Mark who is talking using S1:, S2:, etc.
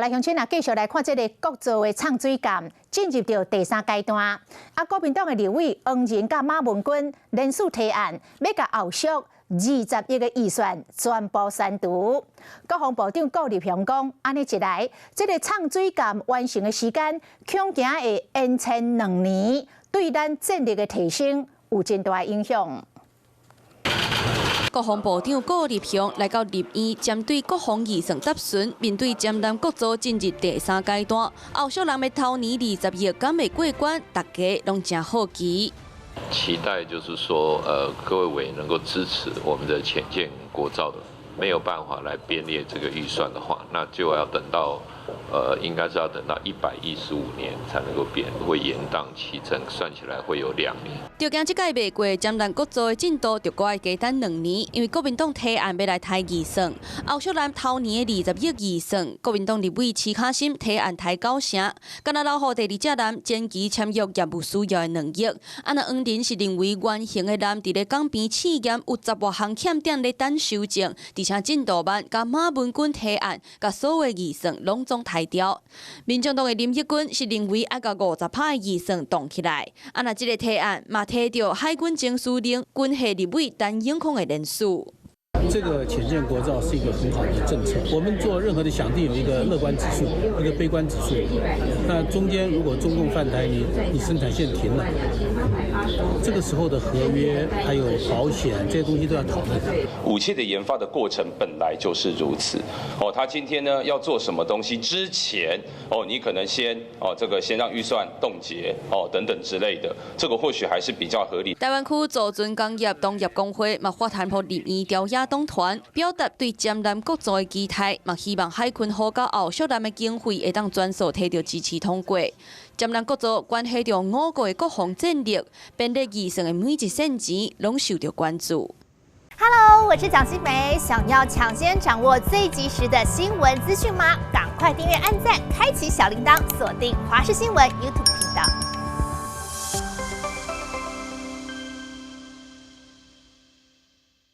S1: 来乡亲啊，继续来看这个国造的唱水站进入到第3阶段。国民党的立委黄仁甲马文君联署提案，要甲后续20亿的预算全部删除。国防部长顾立雄讲，安尼一来，这个唱水站完成的时间恐惊会延前2年，对咱战力的提升有真大影响。
S2: 国防部长顾立雄来到立院，针对国防预算答询，面对江南国造进入第3阶段，后续人要头年20亿敢会过关，大家拢真好奇。
S3: 期待就是说，各位委员能够支持我们的潜舰国造的，没有办法来编列这个预算的话，那就要等到。 应该是要等到115年才能够变，会延宕期程，算起来会有2年。
S2: 就惊这届未过，江南国造的进度就该加等2年，因为国民党提案要来抬预算，后续咱头年的20亿预算，国民党立委齐卡心提案抬9成，敢若留予第2只男前期签约业务需要的2亿。安那黄仁是认为原型的男伫咧港边试验有10多项欠点咧等修正，而且进度慢，甲马文君提案，甲所有预算拢总抬掉。民众党的林益君是认为要甲50%的预算动起来。安那这个提案嘛提到海军前司令、军系立委陈永康的人数。
S4: 这个潜舰国造是一个很好的政策。我们做任何的想定有一个乐观指数，一个悲观指数。那中间如果中共犯台，你生产线停了，这个时候的合约还有保险这些东西都要讨论。
S5: 武器的研发的过程本来就是如此。他今天呢要做什么东西之前，你可能先先让预算冻结等等之类的，这个或许还是比较合理。
S2: 台湾区造船工业同业工会嘛发谈予立院调野党团，表达对江南国造的期待，嘛希望海军好到后续咱的经费会当全数摕到支持通过。江南国造关系到5个的国防战力，编列预算的每一线钱拢受到关注。
S6: Hello， 我是蒋欣梅，想要抢先掌握最及时的新闻资讯吗？赶快订阅、按赞、开启小铃铛，锁定华视新闻 YouTube 频道。